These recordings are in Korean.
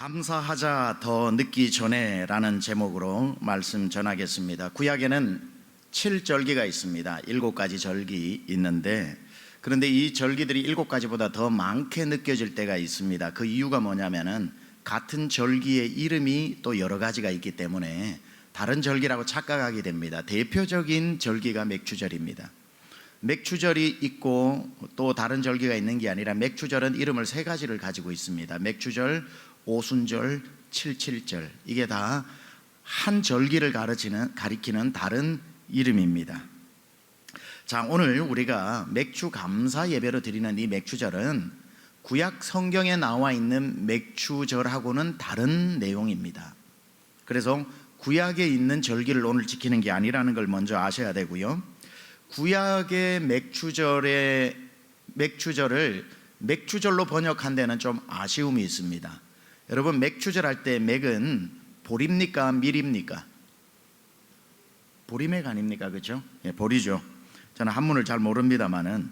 감사하자 더 늦기 전에 라는 제목으로 말씀 전하겠습니다. 구약에는 7절기가 있습니다. 7가지 절기 있는데, 그런데 이 절기들이 7가지보다 더 많게 느껴질 때가 있습니다. 그 이유가 뭐냐면은 같은 절기의 이름이 또 여러 가지가 있기 때문에 다른 절기라고 착각하게 됩니다. 대표적인 절기가 맥추절입니다. 맥추절이 있고 또 다른 절기가 있는 게 아니라 맥추절은 이름을 3가지를 가지고 있습니다. 맥추절, 오순절, 칠칠절, 이게 다 한 절기를 가리키는 다른 이름입니다. 자, 오늘 우리가 맥추 감사 예배로 드리는 이 맥추절은 구약 성경에 나와 있는 맥추절하고는 다른 내용입니다. 그래서 구약에 있는 절기를 오늘 지키는 게 아니라는 걸 먼저 아셔야 되고요. 구약의 맥추절을 맥추절로 번역한 데는 좀 아쉬움이 있습니다. 여러분, 맥추절 할 때 맥은 보리입니까? 밀입니까? 보리맥 아닙니까? 그렇죠? 예, 보리죠. 저는 한문을 잘 모릅니다만은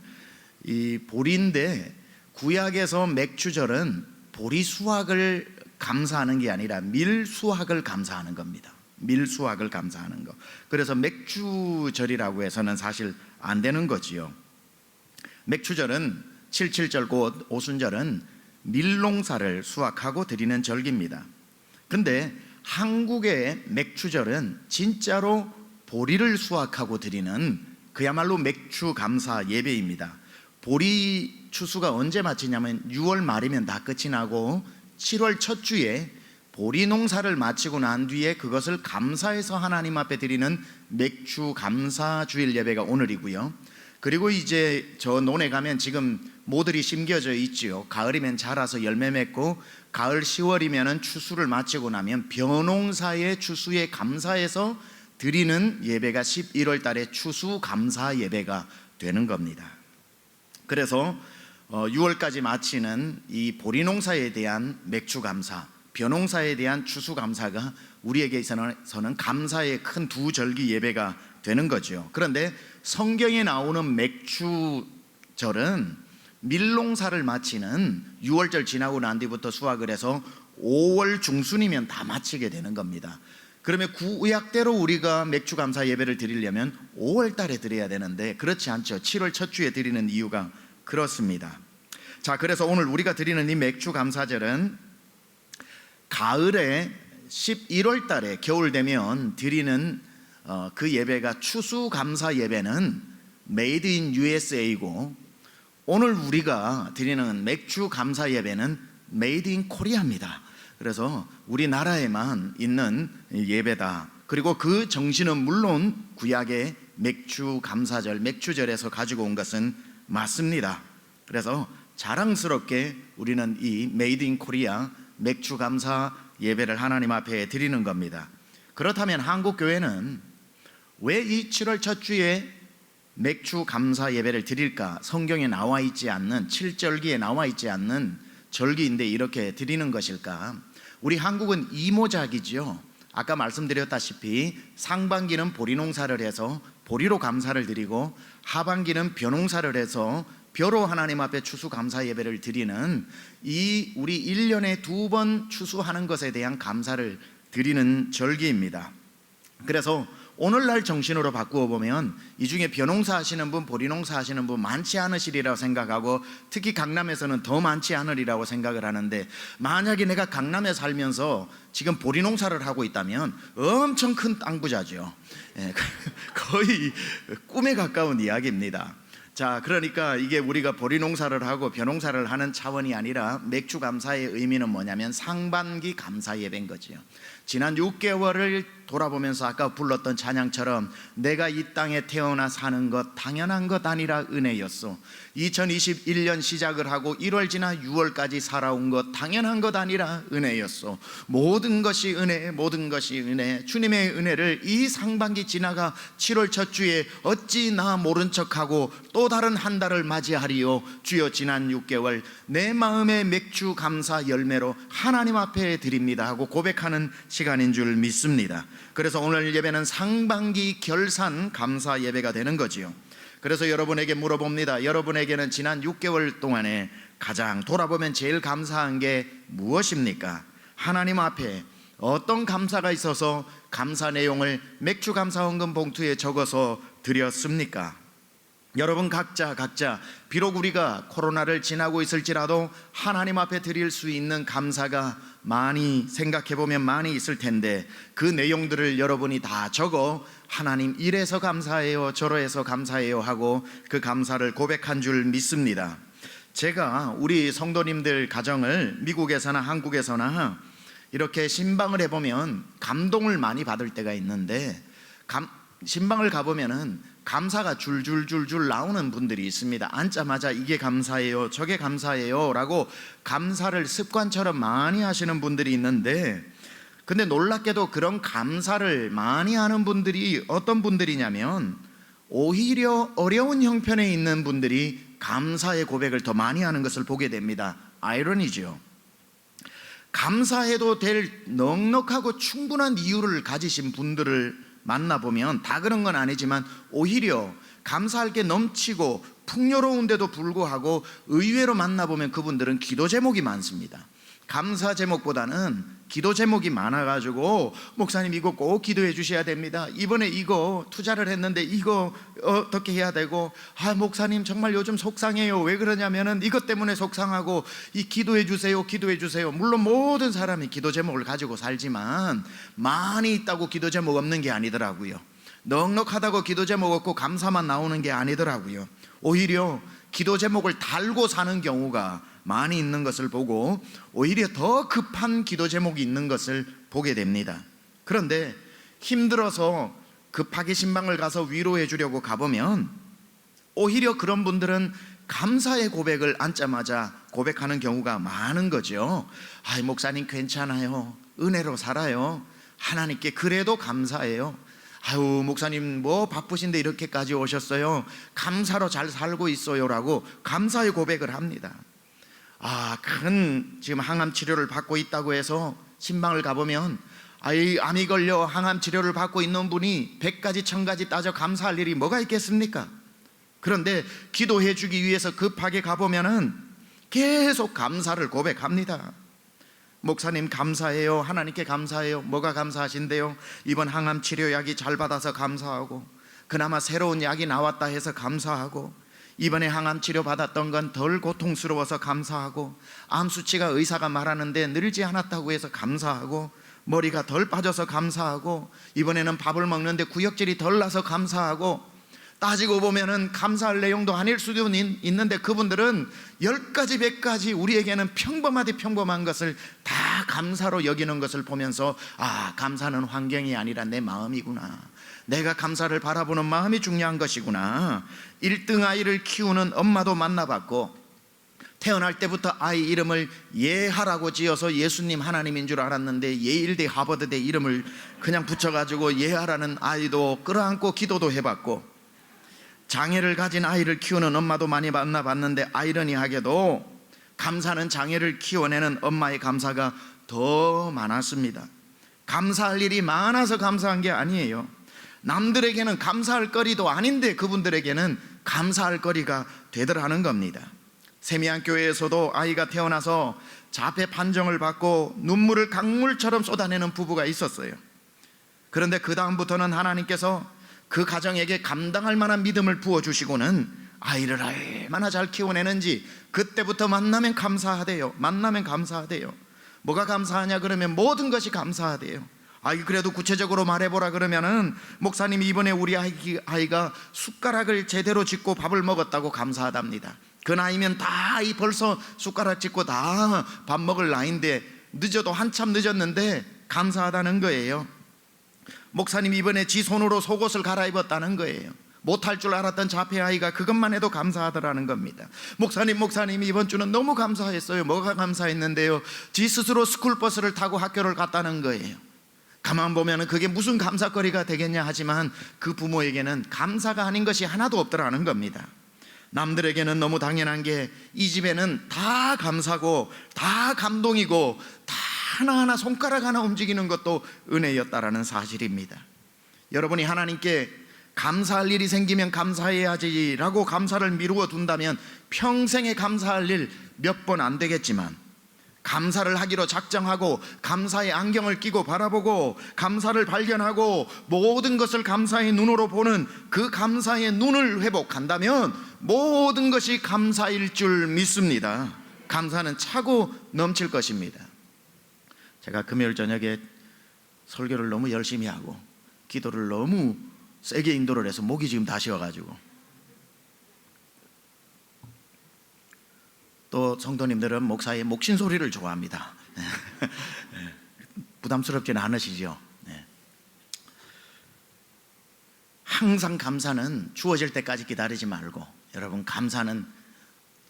이 보리인데, 구약에서 맥추절은 보리 수확을 감사하는 게 아니라 밀 수확을 감사하는 겁니다. 밀 수확을 감사하는 거. 그래서 맥추절이라고 해서는 사실 안 되는 거지요. 맥추절은 칠칠절 곧 오순절은 밀농사를 수확하고 드리는 절기입니다. 근데 한국의 맥추절은 진짜로 보리를 수확하고 드리는 그야말로 맥추 감사 예배입니다. 보리 추수가 언제 마치냐면 6월 말이면 다 끝이 나고 7월 첫 주에 보리 농사를 마치고 난 뒤에 그것을 감사해서 하나님 앞에 드리는 맥추 감사 주일 예배가 오늘이고요. 그리고 이제 저 논에 가면 지금 모들이 심겨져 있지요. 가을이면 자라서 열매 맺고, 가을 10월이면 추수를 마치고 나면 벼농사의 추수에 감사해서 드리는 예배가 11월 달에 추수 감사 예배가 되는 겁니다. 그래서 6월까지 마치는 이 보리 농사에 대한 맥추 감사, 벼농사에 대한 추수 감사가 우리에게 있어서는 감사의 큰 두 절기 예배가 되는 거죠. 그런데 성경에 나오는 맥추절은 밀농사를 마치는 6월절 지나고 난 뒤부터 수확을 해서 5월 중순이면 다 마치게 되는 겁니다. 그러면 구약대로 우리가 맥추 감사 예배를 드리려면 5월 달에 드려야 되는데 그렇지 않죠. 7월 첫 주에 드리는 이유가 그렇습니다. 자, 그래서 오늘 우리가 드리는 이 맥추 감사절은 가을에 11월 달에 겨울 되면 드리는 그 예배가 추수 감사 예배는 메이드 인 USA고, 오늘 우리가 드리는 맥추 감사 예배는 메이드 인 코리아입니다. 그래서 우리나라에만 있는 예배다. 그리고 그 정신은 물론 구약의 맥추 감사절, 맥추절에서 가지고 온 것은 맞습니다. 그래서 자랑스럽게 우리는 이 메이드 인 코리아 맥추 감사 예배를 하나님 앞에 드리는 겁니다. 그렇다면 한국 교회는 왜 이 7월 첫 주에 맥추 감사 예배를 드릴까? 성경에 나와 있지 않는, 7절기에 나와 있지 않는 절기인데 이렇게 드리는 것일까? 우리 한국은 이모작이죠. 아까 말씀드렸다시피 상반기는 보리 농사를 해서 보리로 감사를 드리고, 하반기는 벼 농사를 해서 벼로 하나님 앞에 추수 감사 예배를 드리는 이 우리 1년에 2번 추수하는 것에 대한 감사를 드리는 절기입니다. 그래서 오늘날 정신으로 바꾸어 보면 이 중에 벼농사 하시는 분, 보리농사 하시는 분 많지 않으시리라고 생각하고, 특히 강남에서는 더 많지 않으리라고 생각을 하는데, 만약에 내가 강남에 살면서 지금 보리농사를 하고 있다면 엄청 큰 땅부자죠. 거의 꿈에 가까운 이야기입니다. 자, 그러니까 이게 우리가 보리 농사를 하고 벼 농사를 하는 차원이 아니라 맥추 감사의 의미는 뭐냐면 상반기 감사 예배인 거지요. 지난 6개월을 돌아보면서 아까 불렀던 찬양처럼 내가 이 땅에 태어나 사는 것 당연한 것 아니라 은혜였소. 2021년 시작을 하고 1월 지나 6월까지 살아온 것 당연한 것 아니라 은혜였소. 모든 것이 은혜, 모든 것이 은혜. 주님의 은혜를 이 상반기 지나가 7월 첫 주에 어찌 나 모른 척하고 또 다른 한 달을 맞이하리요. 주여, 지난 6개월 내 마음의 맥추 감사 열매로 하나님 앞에 드립니다 하고 고백하는 시간인 줄 믿습니다. 그래서 오늘 예배는 상반기 결산 감사 예배가 되는 거지요. 그래서 여러분에게 물어봅니다. 여러분에게는 지난 6개월 동안에 가장 돌아보면 제일 감사한 게 무엇입니까? 하나님 앞에 어떤 감사가 있어서 감사 내용을 맥주 감사 헌금 봉투에 적어서 드렸습니까? 여러분 각자 비록 우리가 코로나를 지나고 있을지라도 하나님 앞에 드릴 수 있는 감사가 많이 생각해보면 많이 있을 텐데 그 내용들을 여러분이 다 적어 하나님 이래서 감사해요 저래서 감사해요 하고 그 감사를 고백한 줄 믿습니다. 제가 우리 성도님들 가정을 미국에서나 한국에서나 이렇게 신방을 해보면 감동을 많이 받을 때가 있는데 신방을 가보면은 감사가 줄줄줄줄 나오는 분들이 있습니다. 앉자마자 이게 감사해요 저게 감사해요 라고 감사를 습관처럼 많이 하시는 분들이 있는데, 근데 놀랍게도 그런 감사를 많이 하는 분들이 어떤 분들이냐면 오히려 어려운 형편에 있는 분들이 감사의 고백을 더 많이 하는 것을 보게 됩니다. 아이러니죠. 감사해도 될 넉넉하고 충분한 이유를 가지신 분들을 만나보면 다 그런 건 아니지만 오히려 감사할 게 넘치고 풍요로운데도 불구하고 의외로 만나보면 그분들은 기도 제목이 많습니다. 감사 제목보다는 기도 제목이 많아가지고 목사님 이거 꼭 기도해 주셔야 됩니다. 이번에 이거 투자를 했는데 이거 어떻게 해야 되고, 목사님 정말 요즘 속상해요. 왜 그러냐면은 이것 때문에 속상하고 이 기도해 주세요 기도해 주세요. 물론 모든 사람이 기도 제목을 가지고 살지만 많이 있다고 기도 제목 없는 게 아니더라고요. 넉넉하다고 기도 제목 없고 감사만 나오는 게 아니더라고요. 오히려 기도 제목을 달고 사는 경우가 많이 있는 것을 보고 오히려 더 급한 기도 제목이 있는 것을 보게 됩니다. 그런데 힘들어서 급하게 신방을 가서 위로해 주려고 가보면 오히려 그런 분들은 감사의 고백을 앉자마자 고백하는 경우가 많은 거죠. 목사님 괜찮아요 은혜로 살아요 하나님께 그래도 감사해요. 목사님 뭐 바쁘신데 이렇게까지 오셨어요 감사로 잘 살고 있어요 라고 감사의 고백을 합니다. 큰 지금 항암 치료를 받고 있다고 해서 신방을 가보면 암이 걸려 항암 치료를 받고 있는 분이 100가지 1000가지 따져 감사할 일이 뭐가 있겠습니까? 그런데 기도해 주기 위해서 급하게 가보면은 계속 감사를 고백합니다. 목사님 감사해요 하나님께 감사해요. 뭐가 감사하신데요? 이번 항암 치료 약이 잘 받아서 감사하고, 그나마 새로운 약이 나왔다 해서 감사하고, 이번에 항암 치료 받았던 건 덜 고통스러워서 감사하고, 암 수치가 의사가 말하는데 늘지 않았다고 해서 감사하고, 머리가 덜 빠져서 감사하고, 이번에는 밥을 먹는데 구역질이 덜 나서 감사하고, 따지고 보면은 감사할 내용도 아닐 수도 있는데 그분들은 10가지 100가지 우리에게는 평범하디 평범한 것을 다 감사로 여기는 것을 보면서 감사는 환경이 아니라 내 마음이구나, 내가 감사를 바라보는 마음이 중요한 것이구나. 1등 아이를 키우는 엄마도 만나봤고 태어날 때부터 아이 이름을 예하라고 지어서 예수님 하나님인 줄 알았는데 예일대 하버드대 이름을 그냥 붙여가지고 예하라는 아이도 끌어안고 기도도 해봤고, 장애를 가진 아이를 키우는 엄마도 많이 만나봤는데 아이러니하게도 감사는 장애를 키워내는 엄마의 감사가 더 많았습니다. 감사할 일이 많아서 감사한 게 아니에요. 남들에게는 감사할 거리도 아닌데 그분들에게는 감사할 거리가 되더라는 겁니다. 세미안 교회에서도 아이가 태어나서 자폐 판정을 받고 눈물을 강물처럼 쏟아내는 부부가 있었어요. 그런데 그 다음부터는 하나님께서 그 가정에게 감당할 만한 믿음을 부어주시고는 아이를 얼마나 잘 키워내는지 그때부터 만나면 감사하대요. 만나면 감사하대요. 뭐가 감사하냐 그러면 모든 것이 감사하대요. 그래도 구체적으로 말해보라 그러면은 목사님이 이번에 우리 아이가 숟가락을 제대로 짚고 밥을 먹었다고 감사하답니다. 그 나이면 다 벌써 숟가락 짚고 다 밥 먹을 나이인데 늦어도 한참 늦었는데 감사하다는 거예요. 목사님이 이번에 지 손으로 속옷을 갈아입었다는 거예요. 못할 줄 알았던 자폐 아이가 그것만 해도 감사하더라는 겁니다. 목사님이 이번 주는 너무 감사했어요. 뭐가 감사했는데요? 지 스스로 스쿨버스를 타고 학교를 갔다는 거예요. 가만 보면 그게 무슨 감사거리가 되겠냐 하지만 그 부모에게는 감사가 아닌 것이 하나도 없더라는 겁니다. 남들에게는 너무 당연한 게 이 집에는 다 감사고 다 감동이고 다 하나하나 손가락 하나 움직이는 것도 은혜였다라는 사실입니다. 여러분이 하나님께 감사할 일이 생기면 감사해야지라고 감사를 미루어 둔다면 평생에 감사할 일 몇 번 안 되겠지만 감사를 하기로 작정하고 감사의 안경을 끼고 바라보고 감사를 발견하고 모든 것을 감사의 눈으로 보는 그 감사의 눈을 회복한다면 모든 것이 감사일 줄 믿습니다. 감사는 차고 넘칠 것입니다. 제가 금요일 저녁에 설교를 너무 열심히 하고 기도를 너무 세게 인도를 해서 목이 지금 다 쉬어가지고, 또 성도님들은 목사의 목신 소리를 좋아합니다. 부담스럽지는 않으시죠? 항상 감사는 주어질 때까지 기다리지 말고, 여러분, 감사는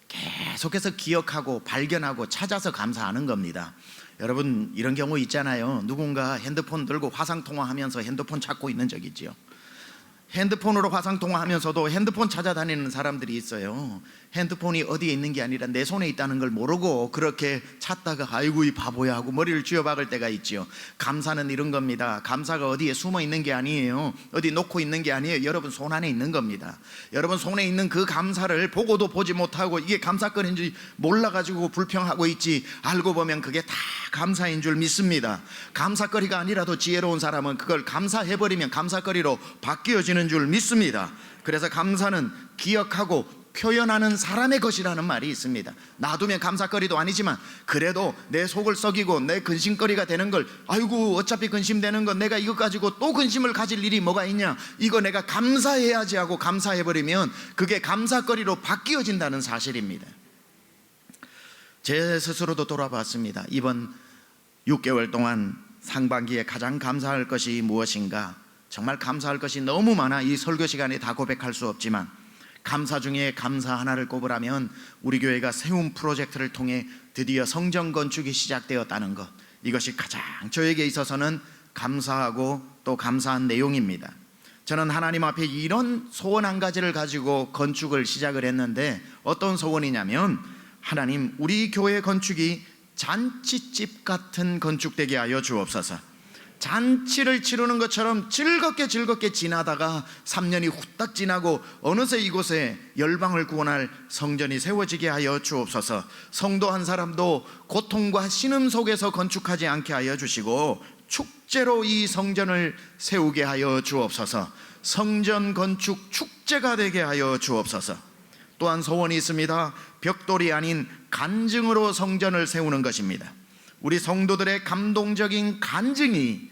계속해서 기억하고 발견하고 찾아서 감사하는 겁니다. 여러분, 이런 경우 있잖아요. 누군가 핸드폰 들고 화상통화하면서 핸드폰 찾고 있는 적 있죠. 핸드폰으로 화상통화하면서도 핸드폰 찾아다니는 사람들이 있어요. 핸드폰이 어디에 있는 게 아니라 내 손에 있다는 걸 모르고 그렇게 찾다가 아이고 이 바보야 하고 머리를 쥐어박을 때가 있죠. 감사는 이런 겁니다. 감사가 어디에 숨어 있는 게 아니에요. 어디 놓고 있는 게 아니에요. 여러분 손 안에 있는 겁니다. 여러분 손에 있는 그 감사를 보고도 보지 못하고 이게 감사거리인지 몰라가지고 불평하고 있지, 알고 보면 그게 다 감사인 줄 믿습니다. 감사거리가 아니라도 지혜로운 사람은 그걸 감사해버리면 감사거리로 바뀌어지는 줄 믿습니다. 그래서 감사는 기억하고 표현하는 사람의 것이라는 말이 있습니다. 놔두면 감사거리도 아니지만 그래도 내 속을 썩이고 내 근심거리가 되는 걸, 아이고 어차피 근심되는 건 내가 이거 가지고 또 근심을 가질 일이 뭐가 있냐, 이거 내가 감사해야지 하고 감사해버리면 그게 감사거리로 바뀌어진다는 사실입니다. 제 스스로도 돌아봤습니다. 이번 6개월 동안 상반기에 가장 감사할 것이 무엇인가, 정말 감사할 것이 너무 많아 이 설교 시간에 다 고백할 수 없지만, 감사 중에 감사 하나를 꼽으라면 우리 교회가 세움 프로젝트를 통해 드디어 성전 건축이 시작되었다는 것, 이것이 가장 저에게 있어서는 감사하고 또 감사한 내용입니다. 저는 하나님 앞에 이런 소원 한 가지를 가지고 건축을 시작을 했는데, 어떤 소원이냐면, 하나님, 우리 교회 건축이 잔치집 같은 건축되게 하여 주옵소서. 잔치를 치르는 것처럼 즐겁게 지나다가 3년이 후딱 지나고 어느새 이곳에 열방을 구원할 성전이 세워지게 하여 주옵소서. 성도 한 사람도 고통과 신음 속에서 건축하지 않게 하여 주시고 축제로 이 성전을 세우게 하여 주옵소서. 성전 건축 축제가 되게 하여 주옵소서. 또한 소원이 있습니다. 벽돌이 아닌 간증으로 성전을 세우는 것입니다. 우리 성도들의 감동적인 간증이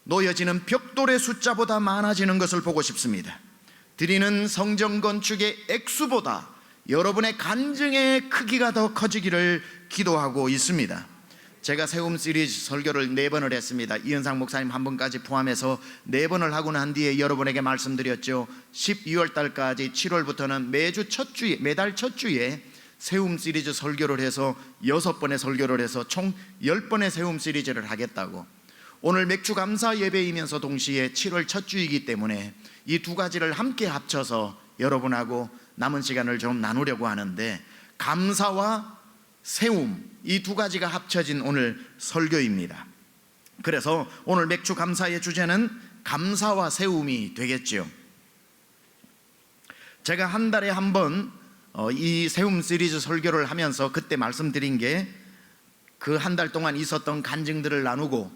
놓여지는 벽돌의 숫자보다 많아지는 것을 보고 싶습니다. 드리는 성전 건축의 액수보다 여러분의 간증의 크기가 더 커지기를 기도하고 있습니다. 제가 세움 시리즈 설교를 4번을 했습니다. 이은상 목사님 한 번까지 포함해서 4번을 하고 난 뒤에 여러분에게 말씀드렸죠. 12월 달까지 7월부터는 매달 첫 주에 세움 시리즈 설교를 해서 6번의 설교를 해서 총 10번의 세움 시리즈를 하겠다고. 오늘 맥주 감사 예배이면서 동시에 7월 첫 주이기 때문에 이 두 가지를 함께 합쳐서 여러분하고 남은 시간을 좀 나누려고 하는데, 감사와 세움, 이 두 가지가 합쳐진 오늘 설교입니다. 그래서 오늘 맥주 감사의 주제는 감사와 세움이 되겠죠. 제가 한 달에 한 번 이 세움 시리즈 설교를 하면서 그때 말씀드린 게, 그 한 달 동안 있었던 간증들을 나누고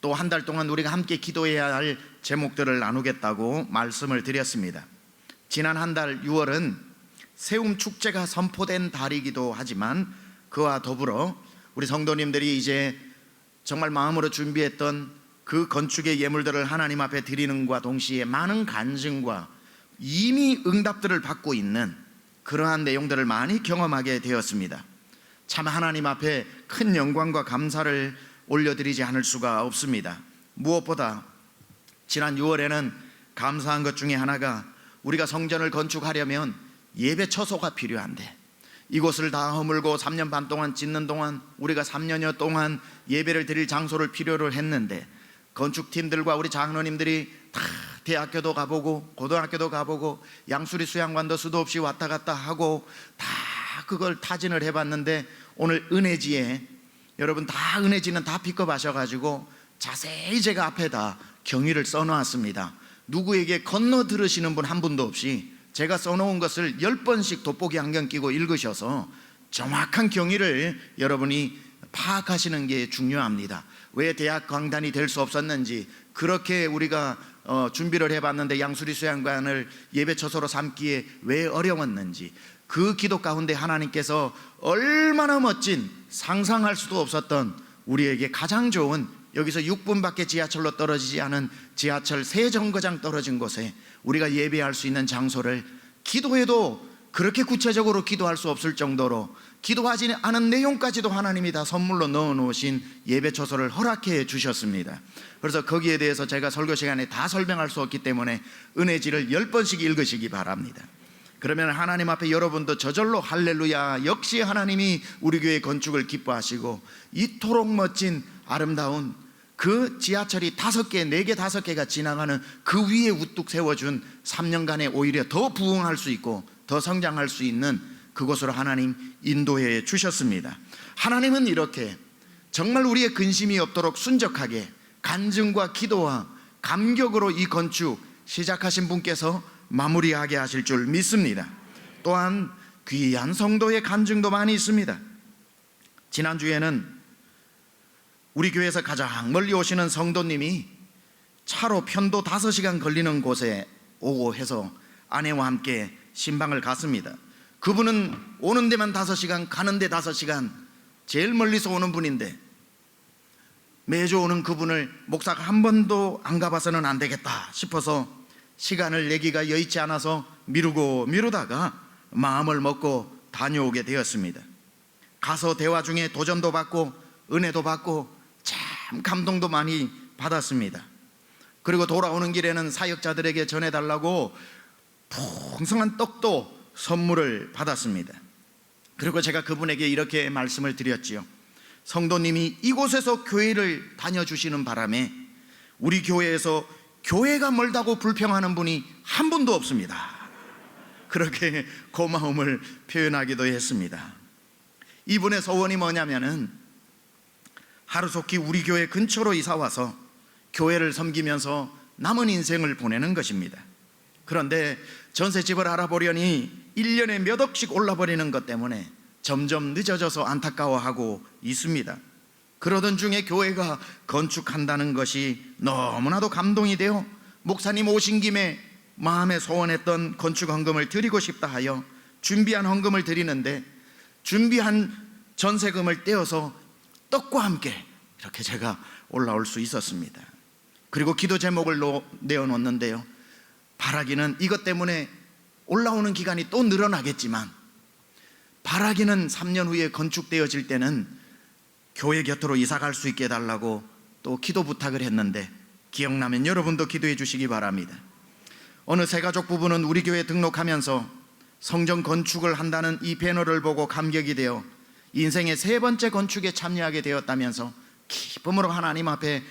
또 한 달 동안 우리가 함께 기도해야 할 제목들을 나누겠다고 말씀을 드렸습니다. 지난 한 달 6월은 세움 축제가 선포된 달이기도 하지만, 그와 더불어 우리 성도님들이 이제 정말 마음으로 준비했던 그 건축의 예물들을 하나님 앞에 드리는 것과 동시에 많은 간증과 이미 응답들을 받고 있는 그러한 내용들을 많이 경험하게 되었습니다. 참 하나님 앞에 큰 영광과 감사를 올려드리지 않을 수가 없습니다. 무엇보다 지난 6월에는 감사한 것 중에 하나가, 우리가 성전을 건축하려면 예배 처소가 필요한데, 이곳을 다 허물고 3년 반 동안 짓는 동안 우리가 3년여 동안 예배를 드릴 장소를 필요로 했는데, 건축팀들과 우리 장로님들이 다 대학교도 가보고 고등학교도 가보고 양수리 수양관도 수도 없이 왔다 갔다 하고 다 그걸 타진을 해봤는데, 오늘 은혜지에 여러분 다 은혜지는 다 픽업하셔가지고 자세히 제가 앞에다 경위를 써놓았습니다. 누구에게 건너 들으시는 분 한 분도 없이 제가 써놓은 것을 10번씩 돋보기 안경 끼고 읽으셔서 정확한 경위를 여러분이 파악하시는 게 중요합니다. 왜 대학 강단이 될 수 없었는지, 그렇게 우리가 준비를 해봤는데 양수리 수양관을 예배 처소로 삼기에 왜 어려웠는지, 그 기도 가운데 하나님께서 얼마나 멋진, 상상할 수도 없었던, 우리에게 가장 좋은, 여기서 6분밖에 지하철로 떨어지지 않은 지하철 세 정거장 떨어진 곳에 우리가 예배할 수 있는 장소를, 기도해도 그렇게 구체적으로 기도할 수 없을 정도로 기도하지 않은 내용까지도 하나님이 다 선물로 넣어 놓으신 예배 처소를 허락해 주셨습니다. 그래서 거기에 대해서 제가 설교 시간에 다 설명할 수 없기 때문에 은혜지를 10번씩 읽으시기 바랍니다. 그러면 하나님 앞에 여러분도 저절로 할렐루야, 역시 하나님이 우리 교회 건축을 기뻐하시고 이토록 멋진 아름다운 그 지하철이 5개, 4개, 5개가 지나가는 그 위에 우뚝 세워준 3년간에 오히려 더 부흥할 수 있고 더 성장할 수 있는 그곳으로 하나님 인도해 주셨습니다. 하나님은 이렇게 정말 우리의 근심이 없도록 순적하게 간증과 기도와 감격으로 이 건축 시작하신 분께서 마무리하게 하실 줄 믿습니다. 또한 귀한 성도의 간증도 많이 있습니다. 지난주에는 우리 교회에서 가장 멀리 오시는 성도님이 차로 편도 5시간 걸리는 곳에 오고 해서 아내와 함께 신방을 갔습니다. 그분은 오는 데만 5시간, 가는 데 5시간, 제일 멀리서 오는 분인데 매주 오는 그분을 목사가 한 번도 안 가봐서는 안 되겠다 싶어서 시간을 내기가 여의치 않아서 미루다가 마음을 먹고 다녀오게 되었습니다. 가서 대화 중에 도전도 받고 은혜도 받고 참 감동도 많이 받았습니다. 그리고 돌아오는 길에는 사역자들에게 전해달라고 풍성한 떡도 선물을 받았습니다. 그리고 제가 그분에게 이렇게 말씀을 드렸지요. 성도님이 이곳에서 교회를 다녀주시는 바람에 우리 교회에서 교회가 멀다고 불평하는 분이 한 분도 없습니다. 그렇게 고마움을 표현하기도 했습니다. 이분의 소원이 뭐냐면은 하루속히 우리 교회 근처로 이사와서 교회를 섬기면서 남은 인생을 보내는 것입니다. 그런데 전셋집을 알아보려니 1년에 몇 억씩 올라버리는 것 때문에 점점 늦어져서 안타까워하고 있습니다. 그러던 중에 교회가 건축한다는 것이 너무나도 감동이 되어 목사님 오신 김에 마음에 소원했던 건축 헌금을 드리고 싶다 하여 준비한 헌금을 드리는데, 준비한 전세금을 떼어서 떡과 함께 이렇게 제가 올라올 수 있었습니다. 그리고 기도 제목을 내어놓는데요, 바라기는 이것 때문에 올라오는 기간이 또 늘어나겠지만 바라기는 3년 후에 건축되어질 때는 교회 곁으로 이사 갈 수 있게 해달라고 또 기도 부탁을 했는데, 기억나면 여러분도 기도해 주시기 바랍니다. 어느 새가족 부부는 우리 교회에 등록하면서 성전 건축을 한다는 이 배너를 보고 감격이 되어 인생의 3번째 건축에 참여하게 되었다면서 기쁨으로 하나님 앞에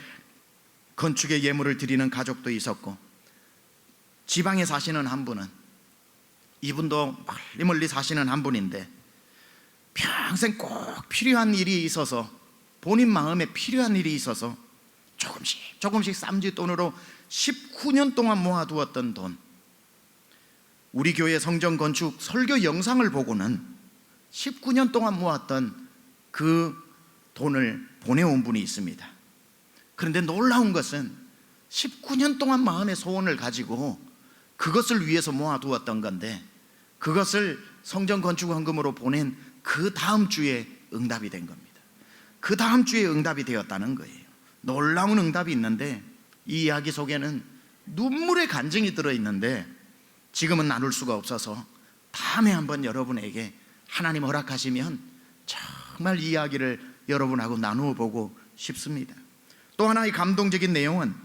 건축의 예물을 드리는 가족도 있었고, 지방에 사시는 한 분은, 이분도 멀리 사시는 한 분인데 평생 꼭 필요한 일이 있어서, 본인 마음에 필요한 일이 있어서 조금씩 쌈짓돈으로 19년 동안 모아두었던 돈, 우리 교회 성전 건축 설교 영상을 보고는 19년 동안 모았던 그 돈을 보내온 분이 있습니다. 그런데 놀라운 것은 19년 동안 마음의 소원을 가지고 그것을 위해서 모아두었던 건데, 그것을 성전 건축 헌금으로 보낸 그 다음 주에 응답이 된 겁니다. 그 다음 주에 응답이 되었다는 거예요. 놀라운 응답이 있는데 이 이야기 속에는 눈물의 간증이 들어있는데 지금은 나눌 수가 없어서 다음에 한번 여러분에게 하나님 허락하시면 정말 이 이야기를 여러분하고 나누어 보고 싶습니다. 또 하나의 감동적인 내용은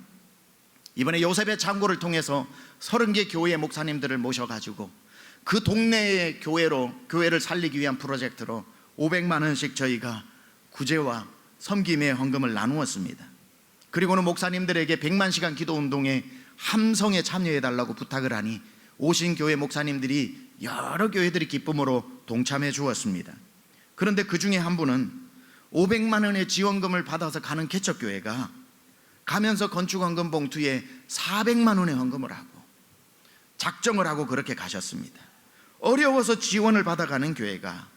이번에 요셉의 창고를 통해서 30개 교회 목사님들을 모셔가지고 그 동네의 교회를 살리기 위한 프로젝트로 500만 원씩 저희가 구제와 섬김의 헌금을 나누었습니다. 그리고는 목사님들에게 100만 시간 기도 운동에 함성에 참여해달라고 부탁을 하니 오신 교회 목사님들이 여러 교회들이 기쁨으로 동참해 주었습니다. 그런데 그 중에 한 분은 500만 원의 지원금을 받아서 가는 개척교회가 가면서 건축헌금 봉투에 400만 원의 헌금을 하고 작정을 하고 그렇게 가셨습니다. 어려워서 지원을 받아가는 교회가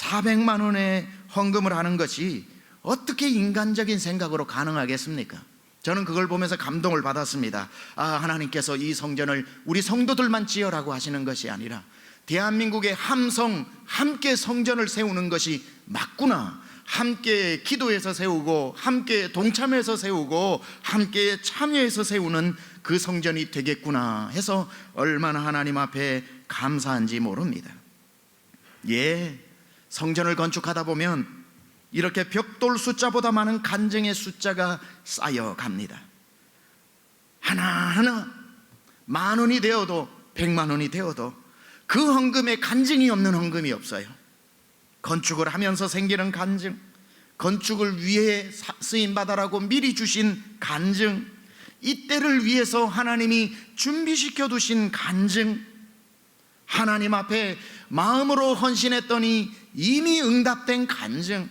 400만 원의 헌금을 하는 것이 어떻게 인간적인 생각으로 가능하겠습니까? 저는 그걸 보면서 감동을 받았습니다. 하나님께서 이 성전을 우리 성도들만 지으라고 하시는 것이 아니라 대한민국의 함께 성전을 세우는 것이 맞구나, 함께 기도해서 세우고 함께 동참해서 세우고 함께 참여해서 세우는 그 성전이 되겠구나 해서 얼마나 하나님 앞에 감사한지 모릅니다. 성전을 건축하다 보면 이렇게 벽돌 숫자보다 많은 간증의 숫자가 쌓여갑니다. 하나하나 10,000원이 되어도 100만 원이 되어도 그 헌금에 간증이 없는 헌금이 없어요. 건축을 하면서 생기는 간증, 건축을 위해 쓰임받아라고 미리 주신 간증, 이때를 위해서 하나님이 준비시켜 두신 간증, 하나님 앞에 마음으로 헌신했더니 이미 응답된 간증,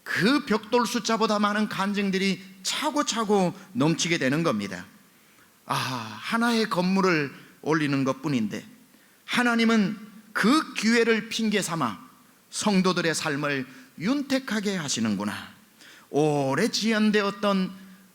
그 벽돌 숫자보다 많은 간증들이 차고차고 넘치게 되는 겁니다. 하나의 건물을 올리는 것뿐인데 하나님은 그 기회를 핑계 삼아 성도들의 삶을 윤택하게 하시는구나, 오래 지연되었던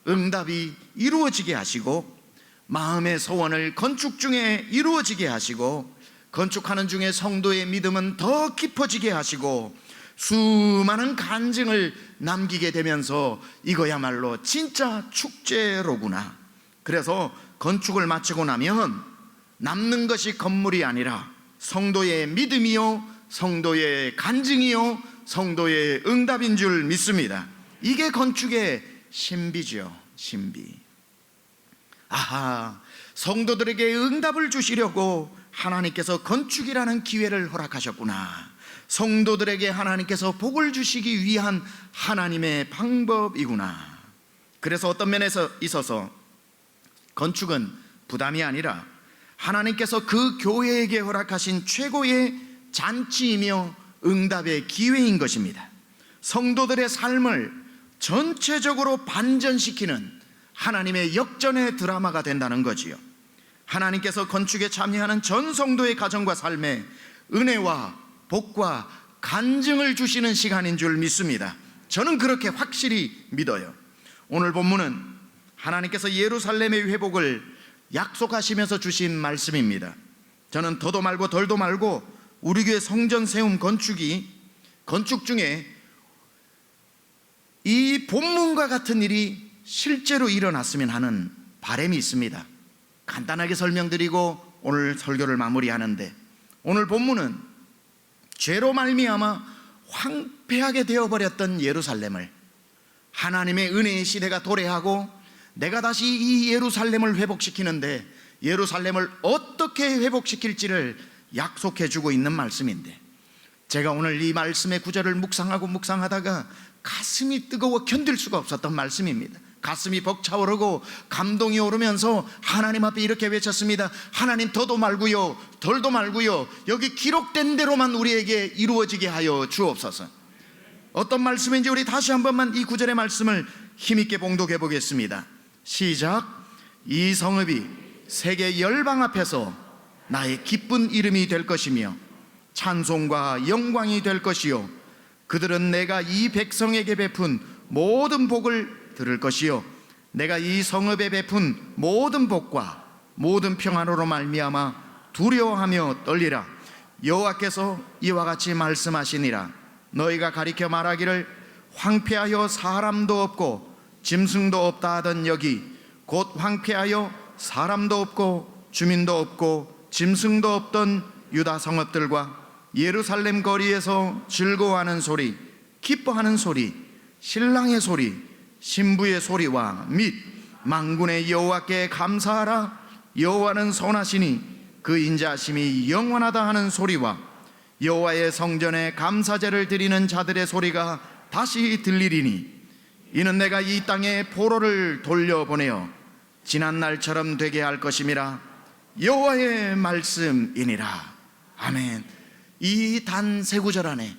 응답이 이루어지게 하시고 마음의 소원을 건축 중에 이루어지게 하시고 건축하는 중에 성도의 믿음은 더 깊어지게 하시고 수많은 간증을 남기게 되면서 이거야말로 진짜 축제로구나. 그래서 건축을 마치고 나면 남는 것이 건물이 아니라 성도의 믿음이요, 성도의 간증이요, 성도의 응답인 줄 믿습니다. 이게 건축의 신비죠, 신비. 성도들에게 응답을 주시려고 하나님께서 건축이라는 기회를 허락하셨구나, 성도들에게 하나님께서 복을 주시기 위한 하나님의 방법이구나. 그래서 어떤 면에서 있어서 건축은 부담이 아니라 하나님께서 그 교회에게 허락하신 최고의 잔치이며 응답의 기회인 것입니다. 성도들의 삶을 전체적으로 반전시키는 하나님의 역전의 드라마가 된다는 거지요. 하나님께서 건축에 참여하는 전 성도의 가정과 삶에 은혜와 복과 간증을 주시는 시간인 줄 믿습니다. 저는 그렇게 확실히 믿어요. 오늘 본문은 하나님께서 예루살렘의 회복을 약속하시면서 주신 말씀입니다. 저는 더도 말고 덜도 말고 우리 교회 성전 세움 건축 중에 이 본문과 같은 일이 실제로 일어났으면 하는 바람이 있습니다. 간단하게 설명드리고 오늘 설교를 마무리하는데, 오늘 본문은 죄로 말미암아 황폐하게 되어버렸던 예루살렘을 하나님의 은혜의 시대가 도래하고 내가 다시 이 예루살렘을 회복시키는데 예루살렘을 어떻게 회복시킬지를 약속해주고 있는 말씀인데, 제가 오늘 이 말씀의 구절을 묵상하다가 가슴이 뜨거워 견딜 수가 없었던 말씀입니다. 가슴이 벅차오르고 감동이 오르면서 하나님 앞에 이렇게 외쳤습니다. 하나님, 더도 말고요 덜도 말고요, 여기 기록된 대로만 우리에게 이루어지게 하여 주옵소서. 어떤 말씀인지 우리 다시 한 번만 이 구절의 말씀을 힘있게 봉독해 보겠습니다. 시작. 이 성읍이 세계 열방 앞에서 나의 기쁜 이름이 될 것이며 찬송과 영광이 될 것이요, 그들은 내가 이 백성에게 베푼 모든 복을 들을 것이요, 내가 이 성읍에 베푼 모든 복과 모든 평안으로 말미암아 두려워하며 떨리라. 여호와께서 이와 같이 말씀하시니라. 너희가 가리켜 말하기를 황폐하여 사람도 없고 짐승도 없다 하던 여기 곧 황폐하여 사람도 없고 주민도 없고 짐승도 없던 유다 성읍들과 예루살렘 거리에서 즐거워하는 소리, 기뻐하는 소리, 신랑의 소리, 신부의 소리와 및 만군의 여호와께 감사하라. 여호와는 선하시니 그 인자하심이 영원하다 하는 소리와 여호와의 성전에 감사제를 드리는 자들의 소리가 다시 들리리니, 이는 내가 이 땅에 포로를 돌려보내어 지난 날처럼 되게 할 것임이라. 여호와의 말씀이니라. 아멘. 이 단 세 구절 안에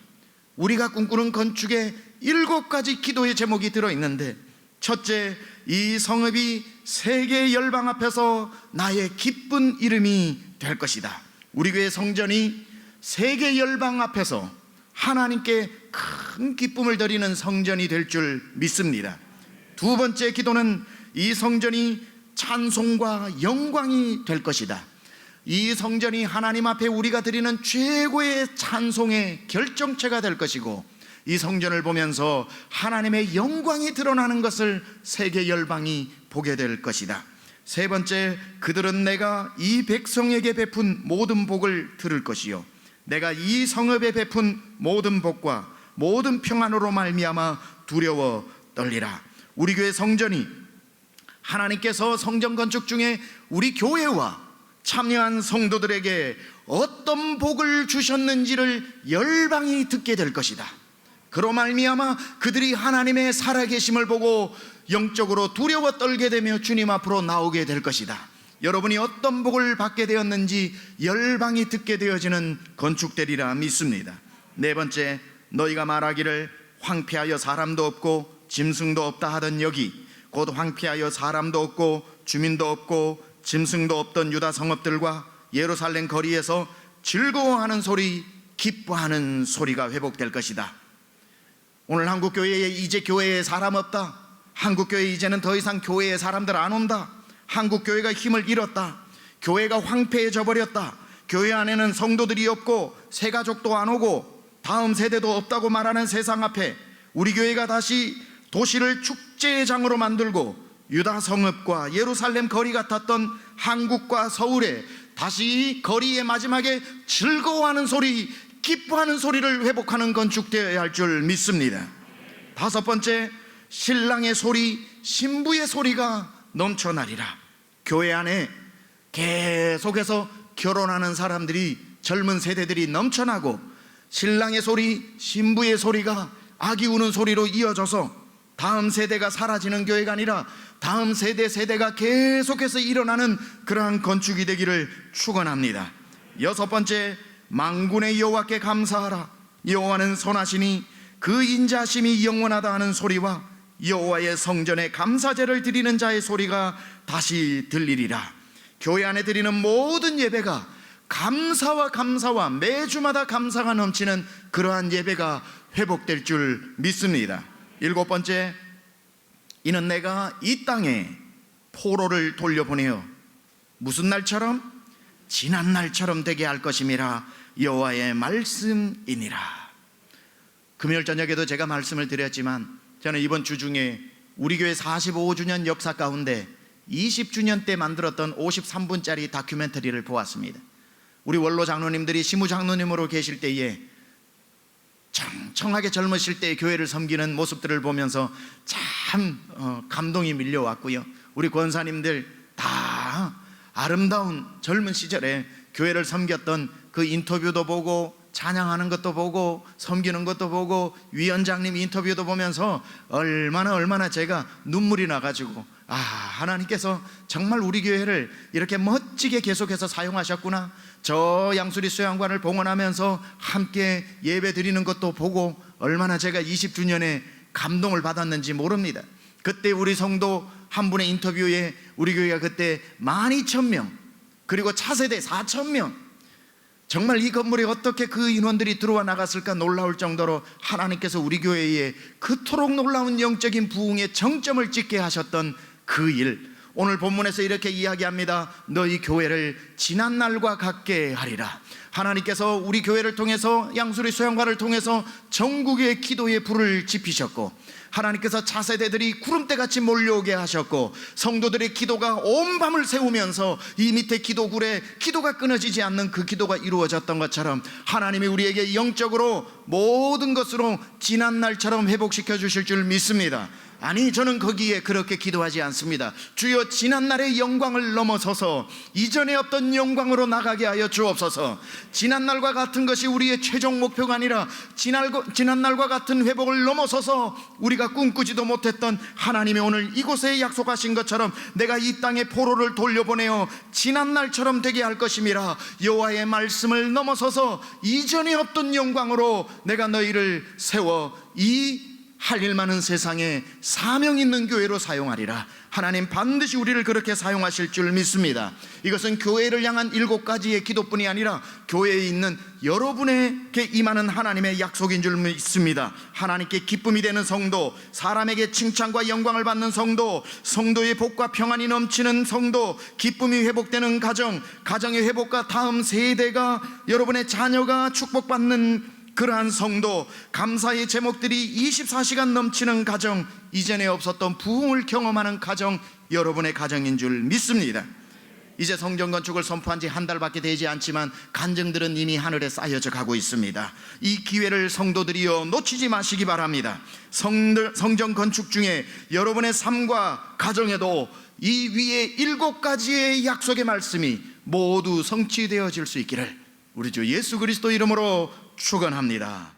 우리가 꿈꾸는 건축의 7가지 기도의 제목이 들어있는데, 첫째, 이 성읍이 세계 열방 앞에서 나의 기쁜 이름이 될 것이다. 우리 교회 성전이 세계 열방 앞에서 하나님께 큰 기쁨을 드리는 성전이 될 줄 믿습니다. 두 번째 기도는 이 성전이 찬송과 영광이 될 것이다. 이 성전이 하나님 앞에 우리가 드리는 최고의 찬송의 결정체가 될 것이고, 이 성전을 보면서 하나님의 영광이 드러나는 것을 세계 열방이 보게 될 것이다. 세 번째, 그들은 내가 이 백성에게 베푼 모든 복을 들을 것이요, 내가 이 성읍에 베푼 모든 복과 모든 평안으로 말미암아 두려워 떨리라. 우리 교회 성전이 하나님께서 성전 건축 중에 우리 교회와 참여한 성도들에게 어떤 복을 주셨는지를 열방이 듣게 될 것이다. 그로 말미암아 그들이 하나님의 살아계심을 보고 영적으로 두려워 떨게 되며 주님 앞으로 나오게 될 것이다. 여러분이 어떤 복을 받게 되었는지 열방이 듣게 되어지는 건축되리라 믿습니다. 네 번째, 너희가 말하기를 황폐하여 사람도 없고 짐승도 없다 하던 여기, 곧 황폐하여 사람도 없고 주민도 없고 짐승도 없던 유다 성읍들과 예루살렘 거리에서 즐거워하는 소리, 기뻐하는 소리가 회복될 것이다. 오늘 한국교회에 이제 교회에 사람 없다, 한국교회 이제는 더 이상 교회에 사람들 안 온다, 한국교회가 힘을 잃었다, 교회가 황폐해져 버렸다, 교회 안에는 성도들이 없고 새가족도 안 오고 다음 세대도 없다고 말하는 세상 앞에 우리 교회가 다시 도시를 축제의 장으로 만들고 유다 성읍과 예루살렘 거리 같았던 한국과 서울에 다시 거리의 마지막에 즐거워하는 소리, 기뻐하는 소리를 회복하는 건축되어야 할 줄 믿습니다. 다섯 번째, 신랑의 소리, 신부의 소리가 넘쳐나리라. 교회 안에 계속해서 결혼하는 사람들이, 젊은 세대들이 넘쳐나고 신랑의 소리, 신부의 소리가 아기 우는 소리로 이어져서 다음 세대가 사라지는 교회가 아니라 다음 세대가 계속해서 일어나는 그러한 건축이 되기를 축원합니다. 여섯 번째, 만군의 여호와께 감사하라. 여호와는 선하시니 그 인자심이 영원하다 하는 소리와 여호와의 성전에 감사제를 드리는 자의 소리가 다시 들리리라. 교회 안에 드리는 모든 예배가 감사와 매주마다 감사가 넘치는 그러한 예배가 회복될 줄 믿습니다. 일곱 번째, 이는 내가 이 땅에 포로를 돌려보내어 무슨 날처럼? 지난 날처럼 되게 할 것임이라 여호와의 말씀이니라. 금요일 저녁에도 제가 말씀을 드렸지만 저는 이번 주 중에 우리 교회 45주년 역사 가운데 20주년 때 만들었던 53분짜리 다큐멘터리를 보았습니다. 우리 원로 장로님들이 시무 장로님으로 계실 때에 청청하게 젊으실 때 교회를 섬기는 모습들을 보면서 참 감동이 밀려왔고요. 우리 권사님들 다 아름다운 젊은 시절에 교회를 섬겼던 그 인터뷰도 보고 찬양하는 것도 보고 섬기는 것도 보고 위원장님 인터뷰도 보면서 얼마나 제가 눈물이 나가지고, 하나님께서 정말 우리 교회를 이렇게 멋지게 계속해서 사용하셨구나. 저 양수리 수양관을 봉헌하면서 함께 예배 드리는 것도 보고 얼마나 제가 20주년에 감동을 받았는지 모릅니다. 그때 우리 성도 한 분의 인터뷰에 우리 교회가 그때 12,000명, 그리고 차세대 4,000명, 정말 이 건물에 어떻게 그 인원들이 들어와 나갔을까 놀라울 정도로 하나님께서 우리 교회에 그토록 놀라운 영적인 부흥의 정점을 찍게 하셨던 그 일, 오늘 본문에서 이렇게 이야기합니다. 너희 교회를 지난날과 같게 하리라. 하나님께서 우리 교회를 통해서, 양수리 수양관을 통해서 전국의 기도의 불을 지피셨고, 하나님께서 차세대들이 구름대같이 몰려오게 하셨고, 성도들의 기도가 온 밤을 새우면서 이 밑에 기도굴에 기도가 끊어지지 않는 그 기도가 이루어졌던 것처럼 하나님이 우리에게 영적으로 모든 것으로 지난날처럼 회복시켜 주실 줄 믿습니다. 아니, 저는 거기에 그렇게 기도하지 않습니다. 주여, 지난날의 영광을 넘어서서 이전에 없던 영광으로 나가게 하여 주옵소서. 지난날과 같은 것이 우리의 최종 목표가 아니라 지난날과 같은 회복을 넘어서서 우리가 꿈꾸지도 못했던 하나님의 오늘 이곳에 약속하신 것처럼 내가 이 땅에 포로를 돌려보내어 지난날처럼 되게 할 것임이라. 여호와의 말씀을 넘어서서 이전에 없던 영광으로 내가 너희를 세워 이 할 일 많은 세상에 사명 있는 교회로 사용하리라. 하나님 반드시 우리를 그렇게 사용하실 줄 믿습니다. 이것은 교회를 향한 7가지의 기도뿐이 아니라 교회에 있는 여러분에게 임하는 하나님의 약속인 줄 믿습니다. 하나님께 기쁨이 되는 성도, 사람에게 칭찬과 영광을 받는 성도, 성도의 복과 평안이 넘치는 성도, 기쁨이 회복되는 가정, 가정의 회복과 다음 세대가, 여러분의 자녀가 축복받는 그러한 성도, 감사의 제목들이 24시간 넘치는 가정, 이전에 없었던 부흥을 경험하는 가정, 여러분의 가정인 줄 믿습니다. 이제 성전 건축을 선포한 지 한 달밖에 되지 않지만 간증들은 이미 하늘에 쌓여져 가고 있습니다. 이 기회를 성도들이여 놓치지 마시기 바랍니다. 성전 건축 중에 여러분의 삶과 가정에도 이 위에 7가지의 약속의 말씀이 모두 성취되어질 수 있기를 우리 주 예수 그리스도 이름으로 축원합니다.